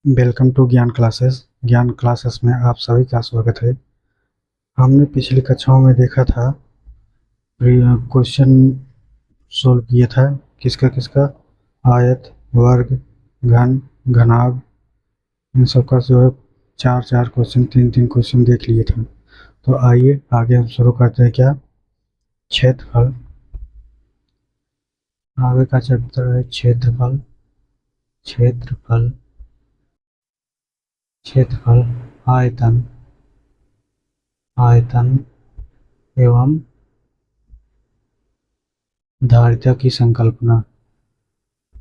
Welcome to ज्ञान classes में आप सभी का स्वागत है। हमने पिछली कक्षाओं में देखा था, क्वेश्चन सोल्व किया था किसका किसका, आयत, वर्ग, घन, घनाभ, इन सब का जो है चार चार क्वेश्चन, तीन तीन क्वेश्चन देख लिए थे। तो आइए आगे हम शुरू करते हैं। क्या? क्षेत्रफल। आगे का चैप्टर है क्षेत्रफल। क्षेत्रफल, क्षेत्रफल, आयतन, आयतन एवं धारिता की संकल्पना,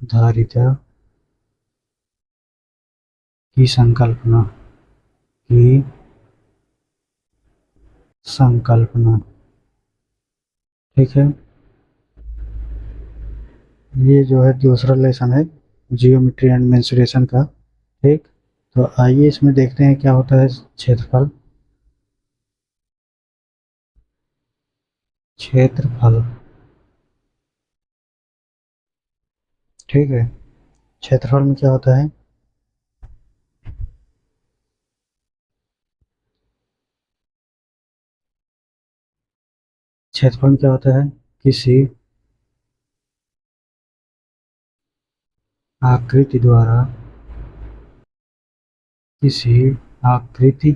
धारिता की संकल्पना, की संकल्पना। ठीक है, ये जो है दूसरा लेसन है जियोमेट्री एंड मेंसुरेशन का। ठीक, तो आइए इसमें देखते हैं क्या होता है क्षेत्रफल। क्षेत्रफल, ठीक है, क्षेत्रफल में क्या होता है? क्षेत्रफल में क्या होता है? किसी आकृति द्वारा, किसी आकृति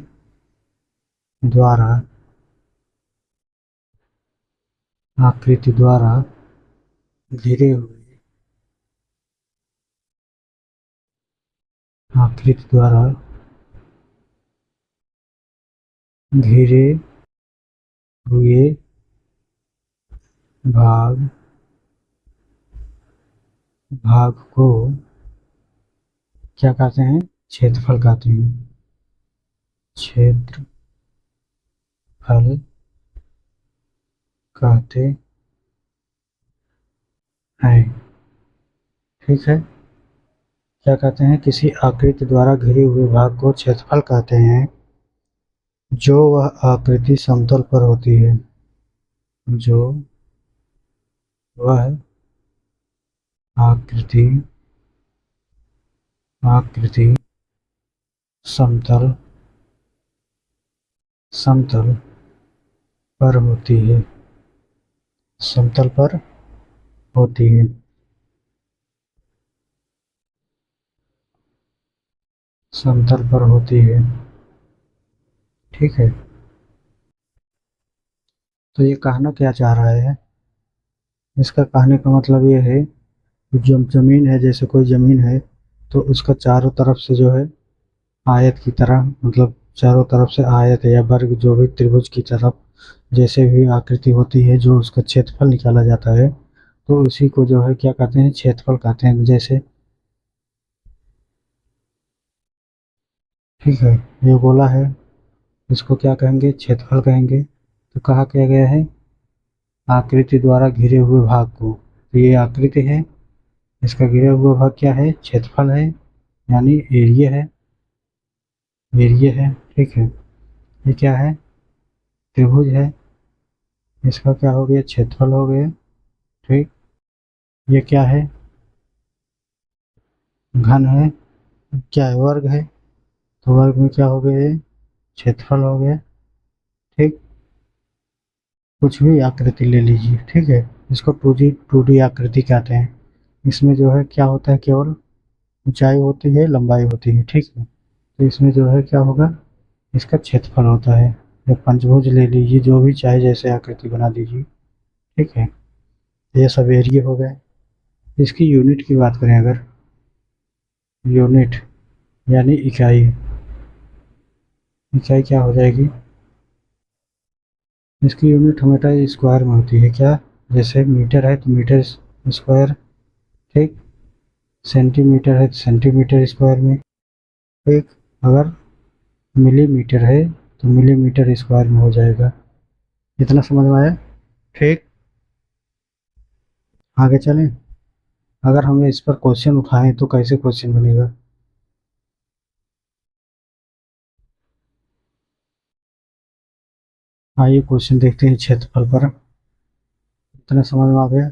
द्वारा, आकृति द्वारा घिरे हुए, आकृति द्वारा घिरे हुए भाग, भाग को क्या कहते हैं? क्षेत्रफल कहते हैं। क्षेत्रफल कहते हैं। ठीक है, क्या कहते हैं? किसी आकृति द्वारा घिरे हुए भाग को क्षेत्रफल कहते हैं जो वह आकृति समतल पर होती है, जो वह आकृति, आकृति समतल, समतल पर होती है, समतल पर होती है। समतल पर होती है। ठीक है, तो ये कहना क्या चाह रहा है? इसका कहने का मतलब ये है कि जो जमीन है, जैसे कोई जमीन है तो उसका चारों तरफ से जो है आयत की तरह, मतलब चारों तरफ से आयत या वर्ग, जो भी त्रिभुज की तरफ जैसे भी आकृति होती है, जो उसका क्षेत्रफल निकाला जाता है, तो उसी को जो है क्या कहते हैं? क्षेत्रफल कहते हैं। जैसे, ठीक है, ये गोला है, इसको क्या कहेंगे? क्षेत्रफल कहेंगे। तो कहा क्या गया है? आकृति द्वारा घिरे हुए भाग को। तो ये आकृति है, इसका घिरा हुआ भाग क्या है? क्षेत्रफल है, यानी एरिया है, एरिया है। ठीक है, ये क्या है? त्रिभुज है, इसका क्या हो गया? क्षेत्रफल हो गया। ठीक, ये क्या है? घन है, क्या है? वर्ग है, तो वर्ग में क्या हो गया? ये क्षेत्रफल हो गया। ठीक, कुछ भी आकृति ले लीजिए, ठीक है, इसको टू डी आकृति कहते हैं। इसमें जो है क्या होता है? केवल ऊंचाई होती है, लंबाई होती है। ठीक है, तो इसमें जो है क्या होगा? इसका क्षेत्रफल होता है। या पंचभुज ले लीजिए, जो भी चाहे जैसे आकृति बना दीजिए। ठीक है, ये सब एरिया हो गए। इसकी यूनिट की बात करें अगर, यूनिट यानी इकाई, इकाई क्या हो जाएगी? इसकी यूनिट हमेशा स्क्वायर में होती है। क्या? जैसे मीटर है तो मीटर स्क्वायर, ठीक, सेंटीमीटर है तो सेंटीमीटर स्क्वायर में। ठीक, अगर मिलीमीटर है तो मिलीमीटर स्क्वायर में हो जाएगा। इतना समझ में आया? ठीक, आगे चलें। अगर हमें इस पर क्वेश्चन उठाएं तो कैसे क्वेश्चन बनेगा? आइए क्वेश्चन देखते हैं क्षेत्रफल पर। इतना समझ में आ गया?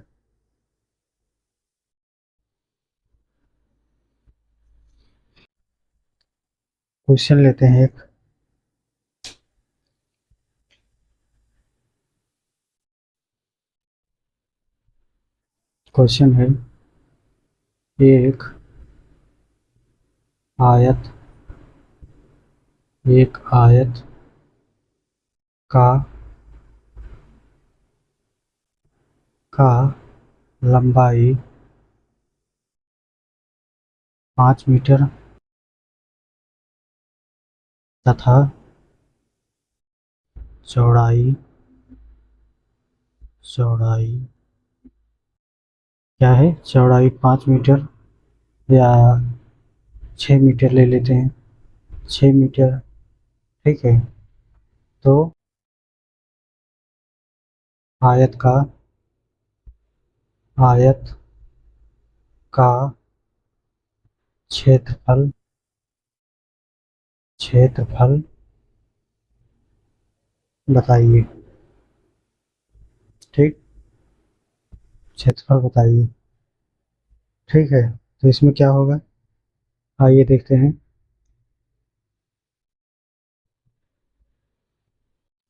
क्वेश्चन लेते हैं एक। क्वेश्चन है, एक आयत का का लंबाई 5 मीटर तथा चौड़ाई चौड़ाई क्या है, चौड़ाई 5 मीटर या 6 मीटर ले लेते हैं, 6 मीटर। ठीक है, तो आयत का आयत का क्षेत्रफल क्षेत्रफल बताइए। ठीक, क्षेत्रफल बताइए। ठीक है, तो इसमें क्या होगा, आइए देखते हैं।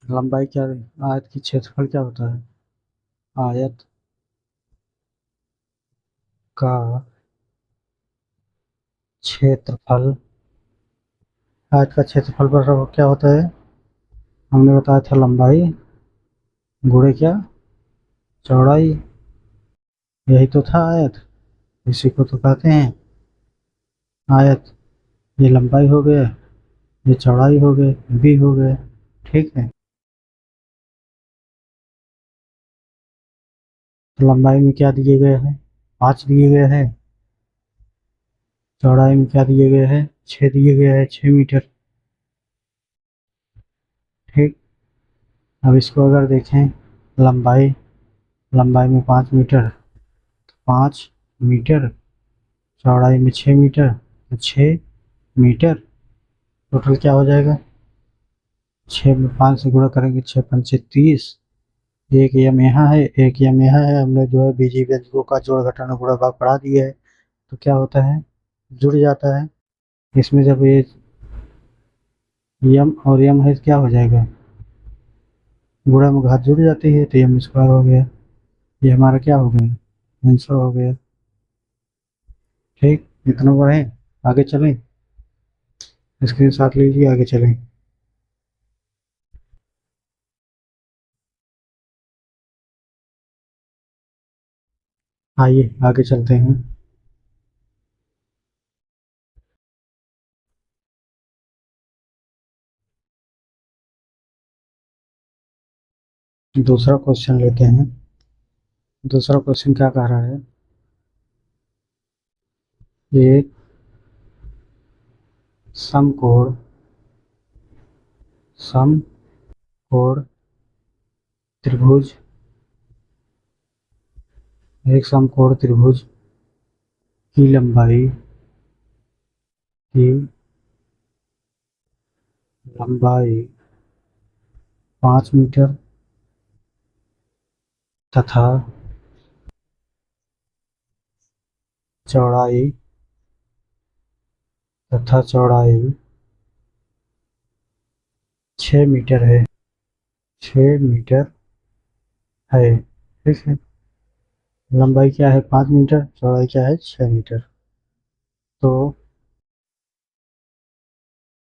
लंबाई क्या, आयत की क्षेत्रफल क्या होता है, आयत का क्षेत्रफल। आयत का क्षेत्रफल बराबर क्या होता है, हमने बताया था लंबाई गुणे क्या, चौड़ाई। यही तो था आयत, इसी को तो कहते हैं आयत। ये लंबाई हो गया, ये चौड़ाई हो गए, बी हो गए। ठीक है, तो लंबाई में क्या दिए गए हैं, 5 दिए गए हैं। चौड़ाई में क्या दिए गए हैं, 6 दिए गए हैं, 6 मीटर। ठीक, अब इसको अगर देखें, लंबाई लंबाई में 5 मीटर, 5 मीटर, चौड़ाई में 6 मीटर, तो 6 मीटर टोटल क्या हो जाएगा, 6 में 5 से गुणा करेंगे, 6 पंचे 30। एक यम यहाँ है, एक यम यहाँ है, हमने जो है बीजी व्यंजकों का जोड़ घटाना गुणा भाग पढ़ा दिया है। तो क्या होता है, जुड़ जाता है। इसमें जब ये यम और यम है तो क्या हो जाएगा, गुणा में घात जुड़ जाती है, तो यम स्क्वायर हो गया। ये हमारा क्या हो गया, आंसर हो गया। ठीक, इतना बढ़े, आगे चलें, स्क्रीन शॉट लीजिए, आगे चलें। आइए आगे चलते हैं। दूसरा क्वेश्चन लेते हैं। दूसरा क्वेश्चन क्या कह रहा है, एक समकोण समकोण त्रिभुज, एक समकोण त्रिभुज की की लंबाई 5 मीटर तथा चौड़ाई 6 मीटर है, 6 मीटर है। ठीक है, लंबाई क्या है 5 मीटर, चौड़ाई क्या है 6 मीटर। तो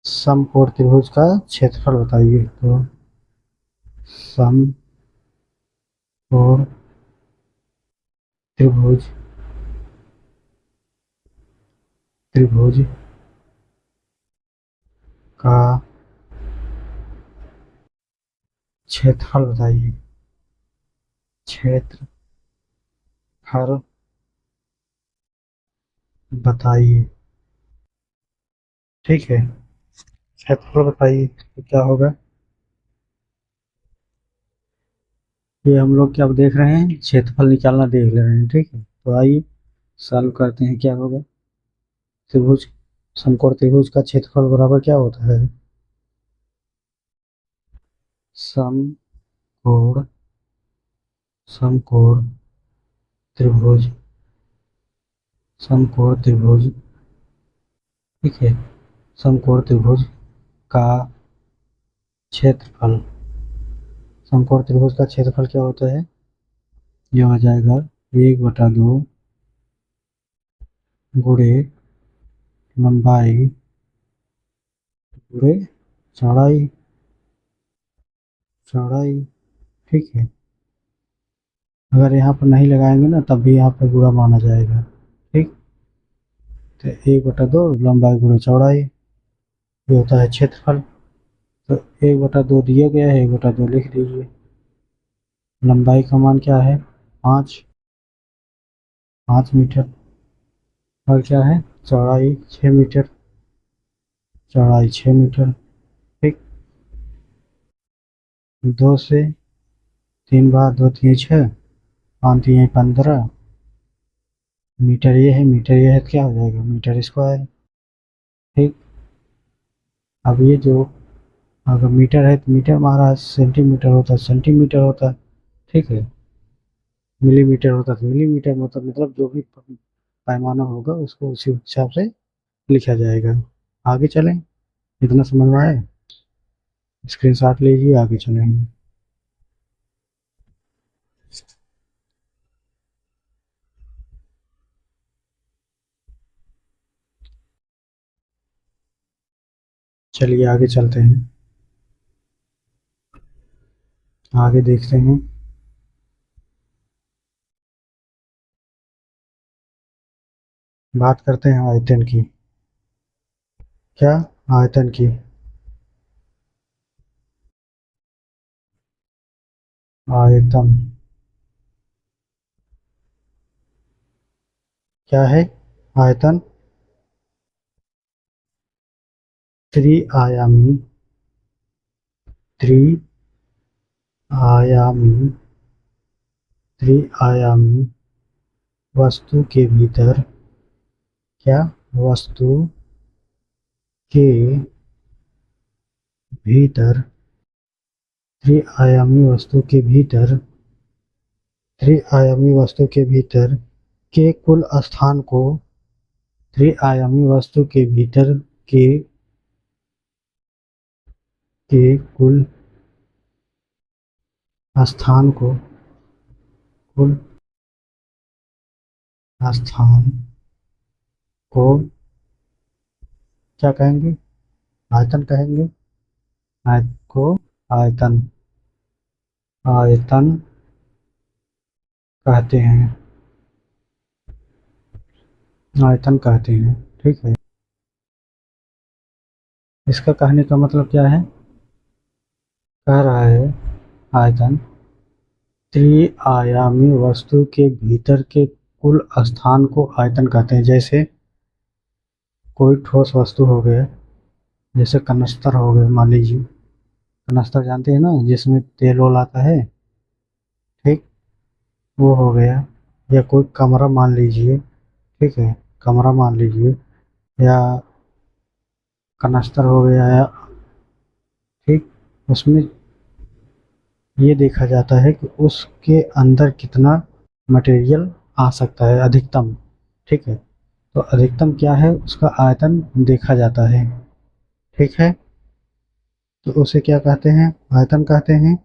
समकोण त्रिभुज का क्षेत्रफल बताइए। तो समकोण त्रिभुज त्रिभुज का क्षेत्रफल बताइए, क्षेत्रफल बताइए। ठीक है, क्षेत्रफल बताइए तो क्या होगा, ये हम लोग क्या देख रहे हैं, क्षेत्रफल निकालना देख ले रहे हैं। ठीक है, तो आइए सॉल्व करते हैं, क्या होगा। त्रिभुज, समकोण त्रिभुज का क्षेत्रफल बराबर क्या होता है, समकोण समकोण त्रिभुज समकोण त्रिभुज। ठीक है, समकोण त्रिभुज का क्षेत्रफल। समकोण त्रिभुज का क्षेत्रफल क्या होता है? ये हो जाएगा 1/2 गुणे लंबाई गुणे चौड़ाई। चौड़ाई, ठीक है। अगर यहाँ पर नहीं लगाएंगे ना तब भी यहाँ पर गुणा माना जाएगा, ठीक। तो 1/2 लंबाई गुणे चौड़ाई, ये होता है क्षेत्रफल। तो 1/2 दिया गया है, 1/2 लिख दीजिए। लंबाई का मान क्या है? 5 मीटर। और क्या है? चौड़ाई 6 मीटर। चौड़ाई 6 मीटर, ठीक। 2 से 3 बार 2 3 6, 5 3 15 मीटर ये है, मीटर ये है तो क्या हो जाएगा? मीटर स्क्वायर, ठीक। अब ये जो अगर मीटर है तो मीटर महाराज, सेंटीमीटर होता है सेंटीमीटर होता है, ठीक है। मिलीमीटर होता है तो मिलीमीटर, मतलब जो भी पैमाना होगा उसको उसी हिसाब से लिखा जाएगा। आगे चलें, इतना समझ में आए? स्क्रीनशॉट लीजिए, आगे चलेंगे। चलिए आगे चलते हैं, आगे देखते हैं। बात करते हैं आयतन की। क्या? आयतन की। आयतन क्या है? आयतन त्रिआयामी, त्रिआयामी, त्रिआयामी वस्तु के भीतर, क्या? वस्तु के भीतर, त्रिआयामी वस्तु के भीतर, त्रिआयामी वस्तु के भीतर के कुल स्थान को, त्रिआयामी वस्तु के भीतर के कुल स्थान को, कुल स्थान को क्या कहेंगे? आयतन कहेंगे। को आयतन, आयतन कहते हैं, आयतन कहते हैं, ठीक है। इसका कहने का मतलब क्या है? कह रहा है आयतन त्रिआयामी वस्तु के भीतर के कुल स्थान को आयतन कहते हैं। जैसे कोई ठोस वस्तु हो गया, जैसे कनस्तर हो गए, मान लीजिए कनस्तर जानते हैं ना, जिसमें तेल वोल आता है, ठीक, वो हो गया। या कोई कमरा मान लीजिए, ठीक है, कमरा मान लीजिए, या कनस्तर हो गया, या ठीक, उसमें ये देखा जाता है कि उसके अंदर कितना मटेरियल आ सकता है अधिकतम, ठीक है। तो अधिकतम क्या है, उसका आयतन देखा जाता है, ठीक है। तो उसे क्या कहते हैं? आयतन कहते हैं।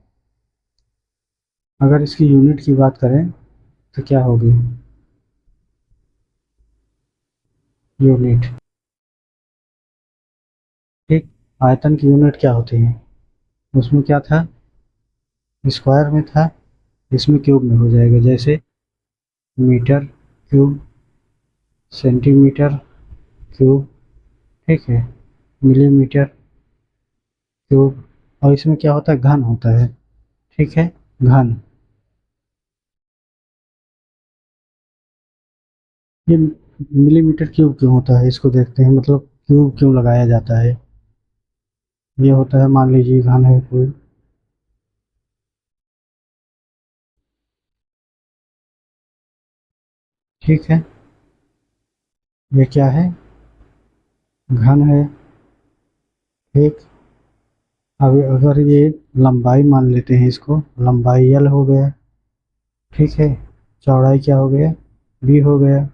अगर इसकी यूनिट की बात करें तो क्या होगी? यूनिट, ठीक। आयतन की यूनिट क्या होती है? उसमें क्या था? स्क्वायर में था, इसमें क्यूब में हो जाएगा। जैसे मीटर क्यूब, सेंटीमीटर क्यूब, ठीक है, मिलीमीटर क्यूब। और इसमें क्या होता है? घन होता है, ठीक है, घन। ये मिलीमीटर क्यूब क्यों होता है, इसको देखते हैं। मतलब क्यूब क्यों लगाया जाता है? ये होता है, मान लीजिए घन है कोई, ठीक है, ये क्या है? घन है, ठीक। अब अगर ये लंबाई मान लेते हैं, इसको लंबाई L हो गया, ठीक है। चौड़ाई क्या हो गया? B हो गया,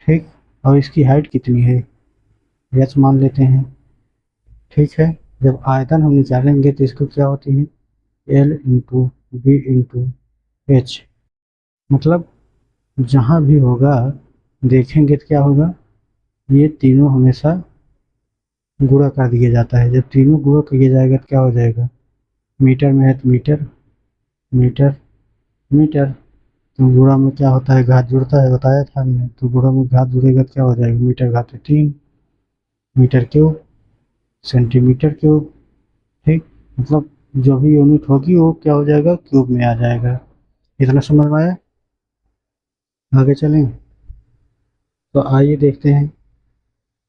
ठीक। और इसकी हाइट कितनी है? एच मान लेते हैं। ठीक है, जब आयतन हम निकालेंगे तो इसको क्या होती है, L into B into H. मतलब जहाँ भी होगा देखेंगे तो क्या होगा, ये तीनों हमेशा गुणा कर दिया जाता है। जब तीनों गुणा किया जाएगा तो क्या हो जाएगा, मीटर में है तो मीटर मीटर मीटर। तो गुणा में क्या होता है, घात जुड़ता है, बताया था हमने। तो गुणा में घात जुड़ेगा तो क्या हो जाएगा, मीटर घात 3 मीटर क्यूब सेंटीमीटर क्यूब। ठीक, मतलब जो भी यूनिट होगी वो क्या हो जाएगा, क्यूब में आ जाएगा। इतना समझ में आया। आगे चलें, तो आइए देखते हैं,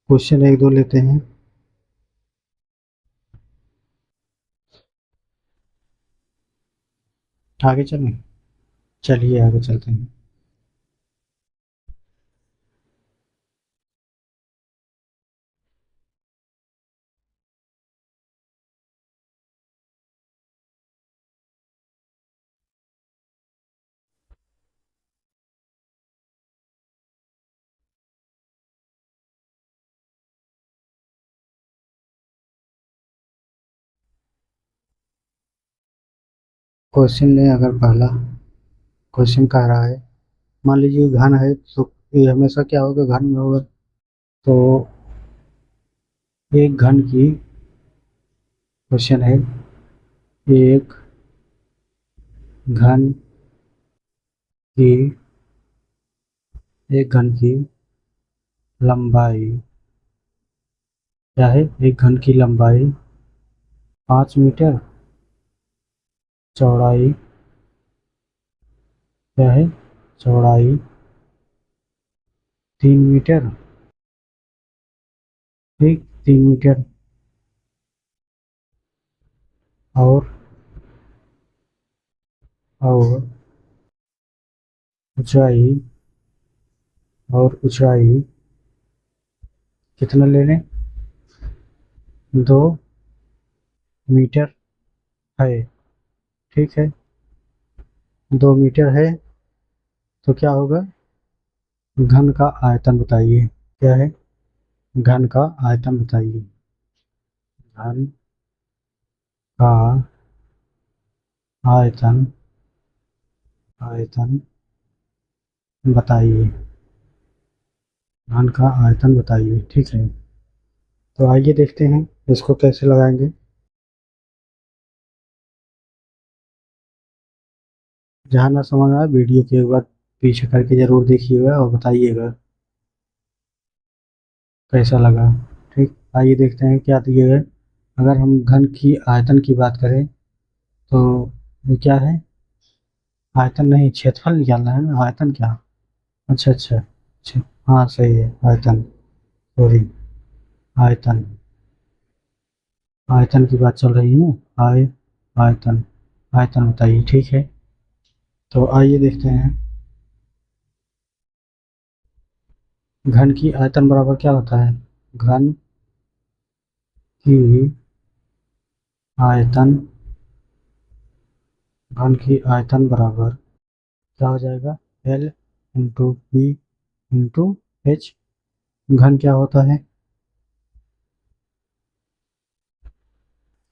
क्वेश्चन एक दो लेते हैं। आगे चलें, चलिए आगे चलते हैं। क्वेश्चन में अगर पहला क्वेश्चन कह रहा है, मान लीजिए घन है तो ये हमेशा क्या होगा, घन में होगा। तो एक घन की, क्वेश्चन है, एक घन की एक घन की लंबाई क्या है, एक घन की लंबाई 5 मीटर, चौड़ाई क्या है, चौड़ाई 3 मीटर। ठीक, 3 मीटर। और और ऊंचाई, और ऊंचाई कितना ले लें, 2 मीटर है। ठीक है, 2 मीटर है। तो क्या होगा, घन का आयतन बताइए, क्या है, घन का आयतन बताइए, घन का आयतन आयतन बताइए, घन का आयतन बताइए। ठीक है, तो आइए देखते हैं इसको कैसे लगाएंगे। जहाँ ना समझ आए वीडियो के एक बार पीछे करके ज़रूर देखिएगा और बताइएगा कैसा लगा। ठीक, आइए देखते हैं क्या दिए गए। अगर हम घन की आयतन की बात करें तो ये क्या है, आयतन नहीं, क्षेत्रफल निकालना है ना, आयतन क्या, अच्छा अच्छा अच्छा, हाँ सही है, आयतन, सॉरी, आयतन, आयतन की बात चल रही है ना, आयतन, आयतन बताइए। ठीक है, तो आइए देखते हैं, घन की आयतन बराबर क्या होता है, घन की आयतन, घन की आयतन बराबर क्या हो जाएगा, L into B into H. घन क्या होता है,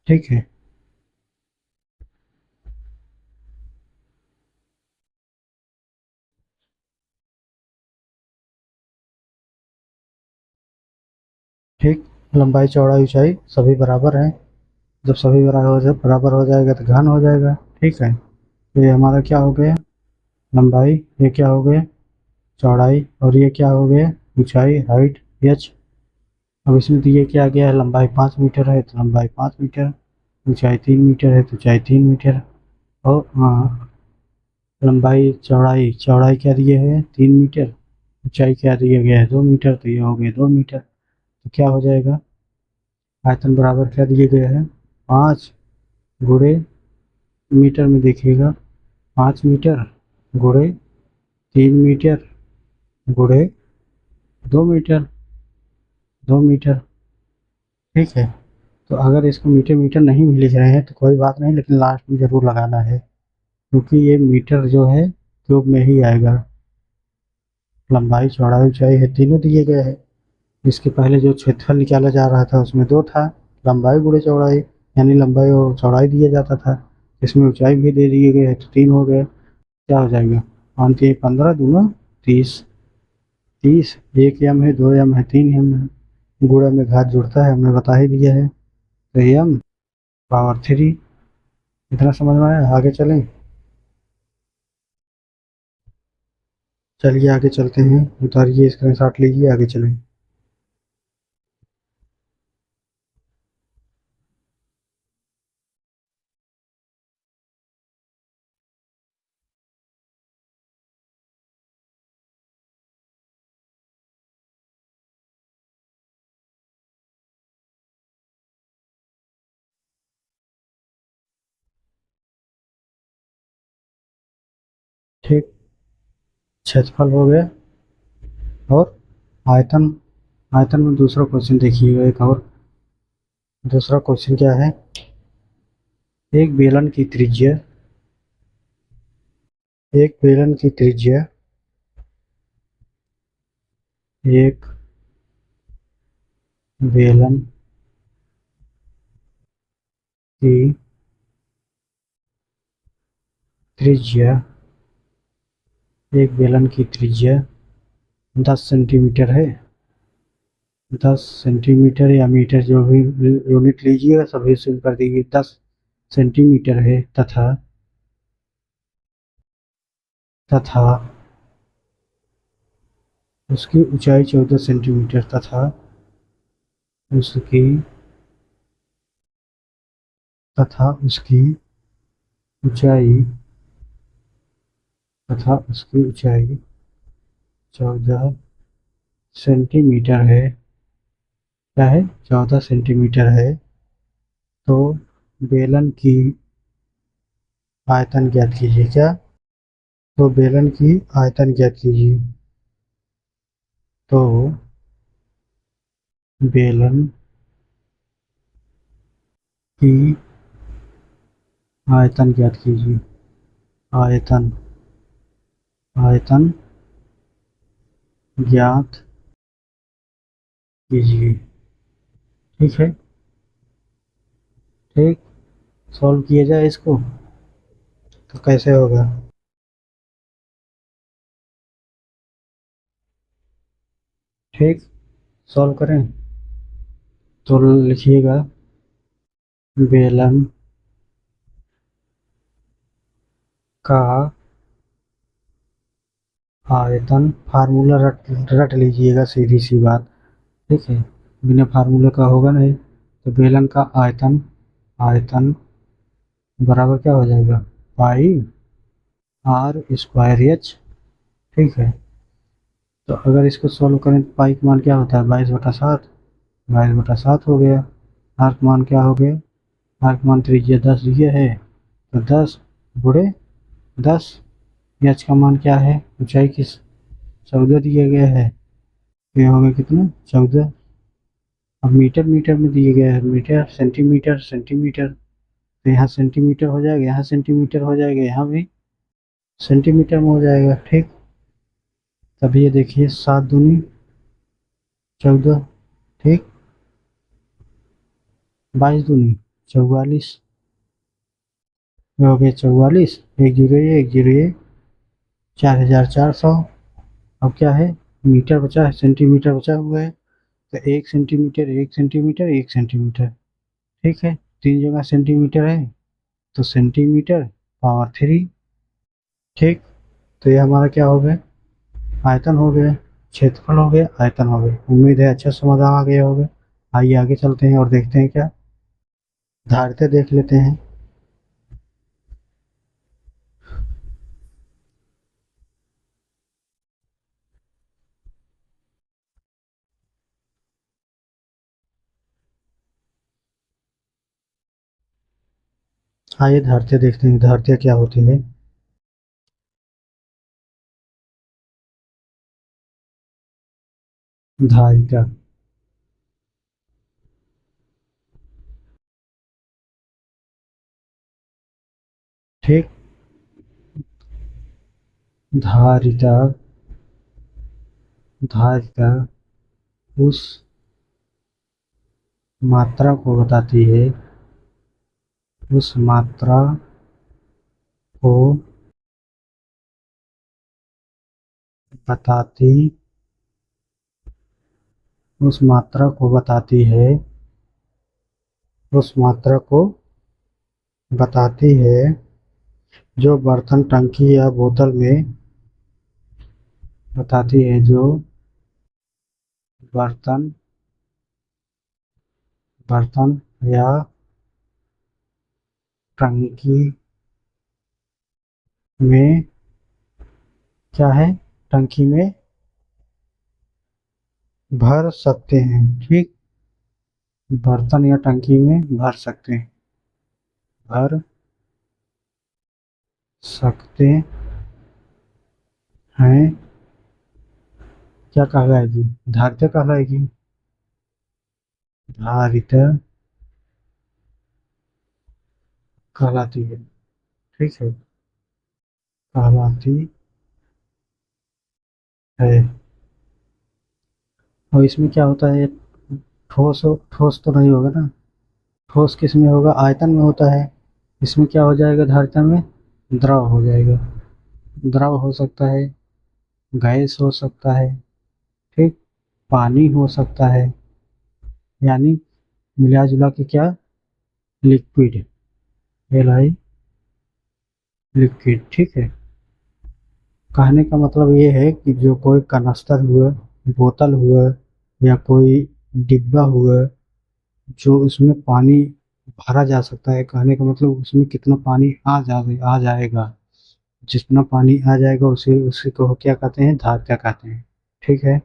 ठीक है, ठीक, लंबाई चौड़ाई ऊंचाई सभी बराबर हैं। जब सभी बराबर हो जाएगा तो घन हो जाएगा। ठीक है, तो ये हमारा क्या हो गया, लंबाई, ये क्या हो गया, चौड़ाई, और ये क्या हो गया, ऊंचाई, हाइट, एच। अब इसमें दिए क्या गया है, लंबाई 5 मीटर है तो लंबाई 5 मीटर, ऊंचाई 3 मीटर है तो ऊंचाई 3 मीटर। और लंबाई चौड़ाई, चौड़ाई क्या दिए है, 3 मीटर, ऊंचाई क्या दिया गया है, 2 मीटर, तो ये हो गया 2 मीटर। तो क्या हो जाएगा, आयतन बराबर क्या दिए गए हैं, 5 गुणे, मीटर में देखिएगा, 5 मीटर गुणे 3 मीटर गुणे 2 मीटर, 2 मीटर। ठीक है, तो अगर इसको मीटर मीटर नहीं भी लिख रहे हैं तो कोई बात नहीं, लेकिन लास्ट में ज़रूर लगाना है, क्योंकि ये मीटर जो है क्यूब में ही आएगा। लंबाई चौड़ाई ऊंचाई है, तीनों दिए गए हैं। इसके पहले जो क्षेत्रफल निकाला जा रहा था उसमें 2 था, लंबाई गुणे चौड़ाई, यानी लंबाई और चौड़ाई दिया जाता था, इसमें ऊंचाई भी दे दिए गए तो 3 हो गए। क्या हो जाएगा, 5×3 = 15, दूना 30, 30 एक यम है, 2 यम है, 3 यम है, गुणा में घात जुड़ता है, हमने बता ही दिया है, तो यम पावर 3। इतना समझ में आया, आगे चलें। चलिए आगे चलते हैं, उतारिए स्क्रीनशॉट लीजिए, आगे चलें। ठीक, क्षेत्रफल हो गया, और आयतन, आयतन में दूसरा क्वेश्चन देखिएगा, एक और दूसरा क्वेश्चन क्या है। एक बेलन की त्रिज्या, एक बेलन की त्रिज्या, एक बेलन की त्रिज्या, एक बेलन की त्रिज्या 10 सेंटीमीटर है, 10 सेंटीमीटर या मीटर जो भी यूनिट लीजिएगा सभी शुरू कर दीजिए, 10 सेंटीमीटर है, तथा तथा उसकी ऊंचाई 14 सेंटीमीटर, तथा उसकी उसकी ऊंचाई, तथा उसकी ऊंचाई 14 सेंटीमीटर है, क्या है, 14 सेंटीमीटर है, तो बेलन की आयतन ज्ञात कीजिए। क्या, तो बेलन की आयतन ज्ञात कीजिए, तो बेलन की आयतन ज्ञात कीजिए, आयतन, आयतन ज्ञात कीजिए। ठीक है, ठीक, सॉल्व किया जाए इसको, तो कैसे होगा। ठीक, सॉल्व करें तो लिखिएगा, बेलन का आयतन, फार्मूला रट लीजिएगा, सीधी सी बात, ठीक है, बिना फार्मूले का होगा नहीं, तो बेलन का आयतन, आयतन बराबर क्या हो जाएगा, पाई आर स्क्वायर एच। ठीक है, तो अगर इसको सॉल्व करें तो पाई का मान क्या होता है, 22/7, 22/7 हो गया। आर का मान क्या हो गया, आर का मान त्रिज्या 10 दिया है, तो 10 गुणे 10, एच का मान क्या है, ऊंचाई की 14 दिया गया है, तो ये हो गया कितना, 14। अब मीटर, मीटर में दिए गया है मीटर, सेंटीमीटर, सेंटीमीटर, तो यहाँ सेंटीमीटर हो जाएगा, यहाँ सेंटीमीटर हो जाएगा, यहाँ भी सेंटीमीटर में हो जाएगा। ठीक, तब ये देखिए 7×2 = 14, ठीक, 22×2 = 44, हो गया 44, 1 0 ये 1 0 ये 4400। अब क्या है, मीटर बचा है, सेंटीमीटर बचा हुआ है, तो 1 सेंटीमीटर, 1 सेंटीमीटर, 1 सेंटीमीटर, ठीक है, 3 जगह सेंटीमीटर है, तो सेंटीमीटर पावर 3। ठीक, तो ये हमारा क्या हो गया, आयतन हो गया, क्षेत्रफल हो गया, आयतन हो गया। उम्मीद है अच्छा समाधान आ गया होगा। आइए आगे चलते हैं और देखते हैं क्या, धारिता देख लेते हैं। आइए धारिता देखते हैं, धारिता क्या होती है। धारिता, ठीक, धारिता, धारिता उस मात्रा को बताती है, उस मात्रा को बताती उस मात्रा को बताती है, उस मात्रा को बताती है जो बर्तन, टंकी या बोतल में बताती है, जो बर्तन बर्तन या टंकी में क्या है, टंकी में भर सकते हैं। ठीक, बर्तन या टंकी में भर सकते हैं, भर सकते हैं। क्या कहलाएगी? धारिता कहलाएगी, धारित कहलाती है। ठीक है, कहलाती है। और इसमें क्या होता है, ठोस तो नहीं होगा ना, ठोस किस में होगा, आयतन में होता है। इसमें क्या हो जाएगा, धारिता में द्रव हो जाएगा। द्रव हो सकता है, गैस हो सकता है, ठीक, पानी हो सकता है, यानी मिला जुला के क्या, लिक्विड, एल आई लिक्विड। ठीक है, कहने का मतलब ये है कि जो कोई कनस्तर हुआ, बोतल हुआ, या कोई डिब्बा हुआ, जो उसमें पानी भरा जा सकता है, कहने का मतलब उसमें कितना पानी आ जाएगा, जितना पानी आ जाएगा उसे उसी को क्या कहते हैं, धारिता कहते हैं। ठीक है,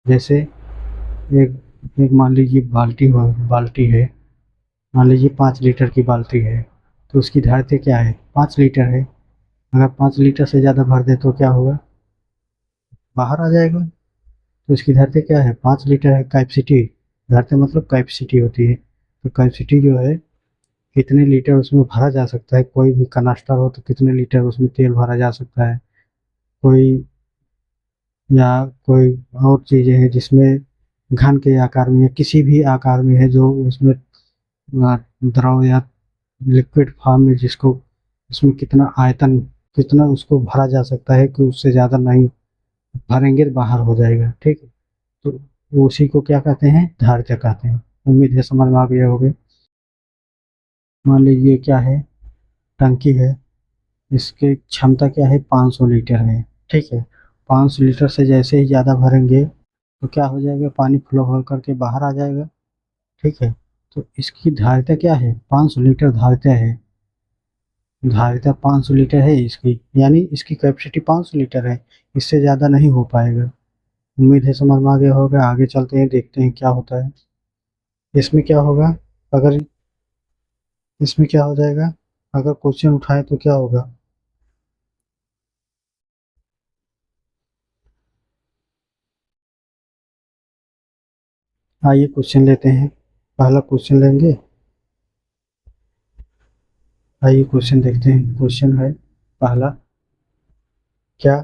जैसे एक एक मान लीजिए बाल्टी है, मान लीजिए 5 लीटर की बाल्टी है, तो उसकी धारिता क्या है, 5 लीटर है। अगर 5 लीटर से ज़्यादा भर दे तो क्या होगा, बाहर आ जाएगा। तो इसकी धारिता क्या है, 5 लीटर है, कैपेसिटी। धारिता मतलब कैपेसिटी होती है, तो कैपेसिटी जो है, कितने लीटर उसमें भरा जा सकता है, कोई भी कनास्टर हो तो कितने लीटर उसमें तेल भरा जा सकता है, कोई या कोई और चीज़ें हैं जिसमें घन के आकार में या किसी भी आकार में है, जो उसमें द्रव या लिक्विड फॉर्म में, जिसको उसमें कितना आयतन, कितना उसको भरा जा सकता है, कि उससे ज़्यादा नहीं भरेंगे तो बाहर हो जाएगा। ठीक है, तो उसी को क्या कहते हैं, धारिता कहते हैं। उम्मीद है समझ में आ गया होगा। मान लीजिए क्या है, टंकी है, इसकी क्षमता क्या है, 500 लीटर है। ठीक है, 500 लीटर से जैसे ही ज़्यादा भरेंगे तो क्या हो जाएगा, पानी फ्लो हो करके बाहर आ जाएगा। ठीक है, तो इसकी धारिता क्या है, 500 लीटर धारिता है। धारिता 500 लीटर है इसकी, यानी इसकी कैपेसिटी 500 लीटर है, इससे ज़्यादा नहीं हो पाएगा। उम्मीद है समझ में आ गया होगा। आगे चलते हैं, देखते हैं क्या होता है। इसमें क्या होगा, अगर इसमें क्या हो जाएगा, अगर क्वेश्चन उठाए तो क्या होगा। आइए क्वेश्चन लेते हैं, पहला क्वेश्चन लेंगे। आइए क्वेश्चन देखते हैं। क्वेश्चन है पहला, क्या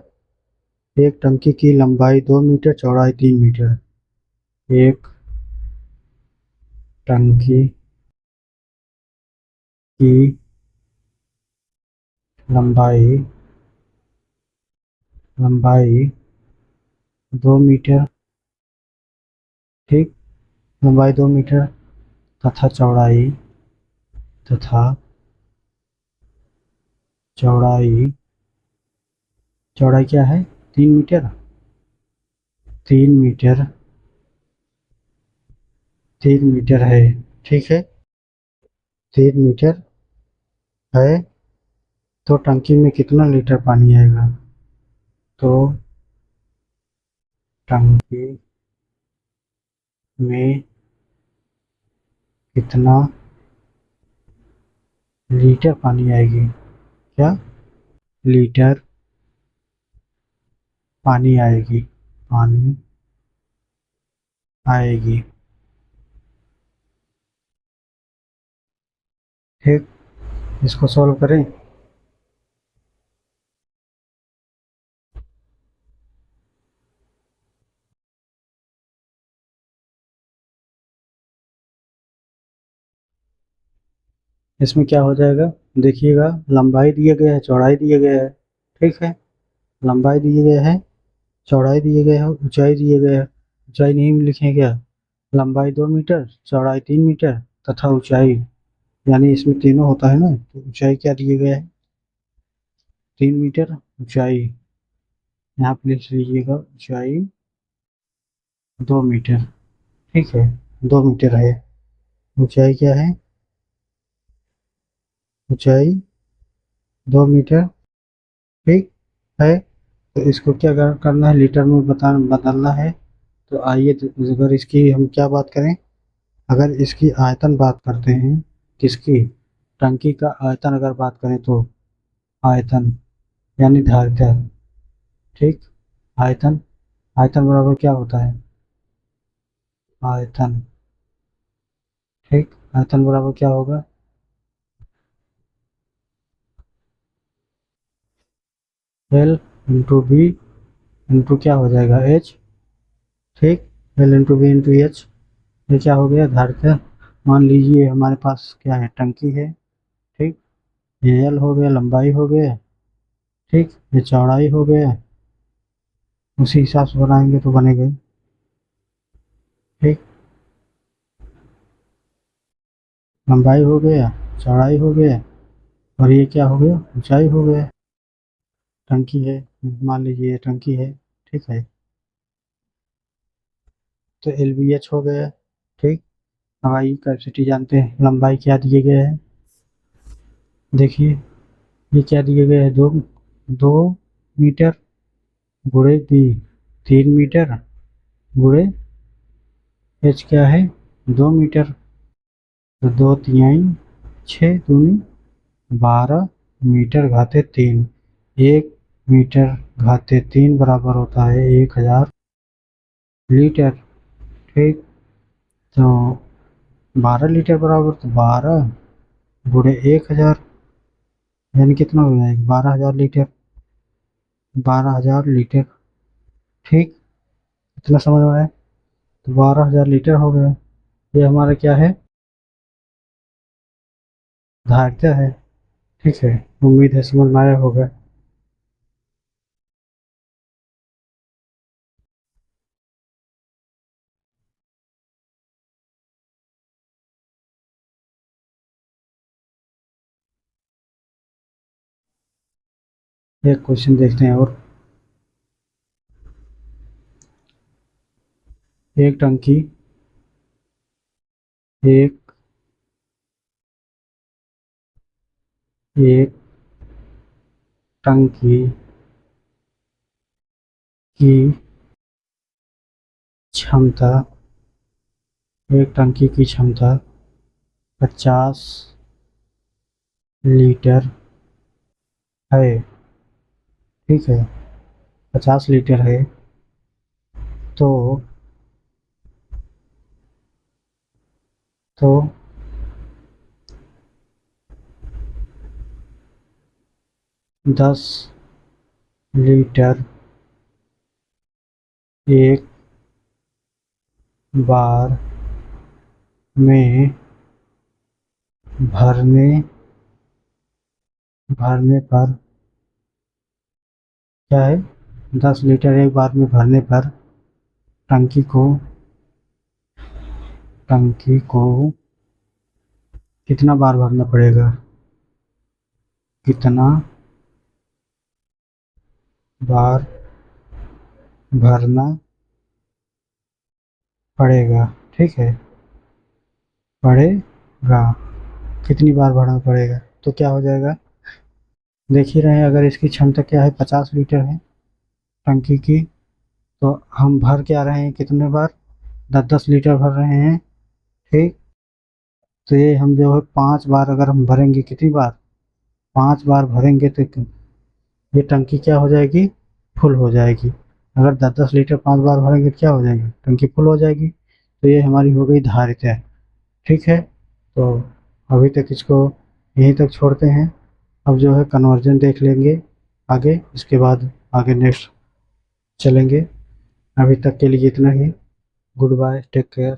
एक टंकी की लंबाई 2 मीटर, चौड़ाई 3 मीटर। एक टंकी की लंबाई लंबाई 2 मीटर, ठीक, लंबाई 2 मीटर तथा तथा चौड़ाई चौड़ाई क्या है, 3 मीटर, 3 मीटर, 3 मीटर है। ठीक है, 3 मीटर है, तो टंकी में कितना लीटर पानी आएगा, तो टंकी में कितना लीटर पानी आएगी, क्या, लीटर पानी आएगी, पानी आएगी। ठीक, इसको सॉल्व करें। इसमें क्या हो जाएगा, देखिएगा, लंबाई दिया गया है, चौड़ाई दिया गया है, ठीक है। लंबाई दिए गया है, चौड़ाई दिए गए है, ऊंचाई दिए गए है। ऊंचाई नहीं लिखे क्या, लंबाई 2 मीटर, चौड़ाई 3 मीटर तथा ऊंचाई, यानी इसमें तीनों होता है ना, तो ऊंचाई क्या दिए गए है, 3 मीटर ऊंचाई। यहाँ पे लिख लीजिएगा ऊंचाई 2 मीटर, ठीक है, 2 मीटर है। ऊंचाई क्या है, ऊंचाई 2 मीटर, ठीक है। तो इसको क्या करना है, लीटर में बदलना है। तो आइए, अगर इसकी हम क्या बात करें, अगर इसकी आयतन बात करते हैं, किसकी, टंकी का आयतन अगर बात करें तो आयतन यानी धारिता, ठीक। आयतन, आयतन बराबर क्या होता है, आयतन, ठीक। आयतन बराबर क्या होगा, एल इंटू बी इंटू क्या हो जाएगा, एच, ठीक। L into B into H, ये क्या हो गया, धारिता। मान लीजिए हमारे पास क्या है, टंकी है, ठीक। ये एल हो गया, लंबाई हो गया, ठीक। ये चौड़ाई हो गया, उसी हिसाब से बनाएंगे तो बनेगा, ठीक। लंबाई हो गया, चौड़ाई हो गया, और ये क्या हो गया, ऊंचाई हो गया। टंकी है, मान लीजिए ये टंकी है, ठीक है। तो एल बी एच हो गया, ठीक। हवाई कैपेसिटी जानते हैं, लंबाई क्या दिए गए है, देखिए ये क्या दिए गए है, 2 मीटर गुणे बी 3 मीटर गुणे एच क्या है, 2 मीटर। तो 2 तिहाई 6 दूनी 12 मीटर घाते 3, 1 मीटर घाते 3 बराबर होता है 1000 लीटर, ठीक। तो 12 लीटर बराबर, तो 12 गुणे 1000, यानी कितना हो जाएगा, 12,000 लीटर, 12,000 लीटर, ठीक। इतना समझ में आया, तो 12,000 लीटर हो गया। ये हमारा क्या है, धारिता है, ठीक है। उम्मीद है समझ में आया होगा। एक क्वेश्चन देखते हैं और, एक टंकी, एक एक टंकी की क्षमता, एक टंकी की क्षमता 50 लीटर है, ठीक है, 50 लीटर है। तो तो 10 लीटर एक बार में भरने भरने पर क्या है, 10 लीटर एक बार में भरने पर टंकी को टंकी को कितना बार भरना पड़ेगा, कितना बार भरना पड़ेगा, ठीक है, पड़ेगा, कितनी बार भरना पड़ेगा। तो क्या हो जाएगा, देख ही रहे हैं, अगर इसकी क्षमता क्या है, 50 लीटर है टंकी की, तो हम भर क्या रहे हैं, कितने बार, 10-10 लीटर भर रहे हैं, ठीक। तो ये हम जो है 5 बार अगर हम भरेंगे, कितनी बार, 5 बार भरेंगे, तो ये टंकी क्या हो जाएगी, फुल हो जाएगी। अगर 10-10 लीटर 5 बार भरेंगे तो क्या हो जाएगी, टंकी फुल हो जाएगी। तो ये हमारी हो गई धारिता, ठीक है। तो अभी तक इसको यहीं तक छोड़ते हैं। अब जो है कन्वर्जन देख लेंगे आगे, इसके बाद आगे नेक्स्ट चलेंगे। अभी तक के लिए इतना ही। Goodbye, take care.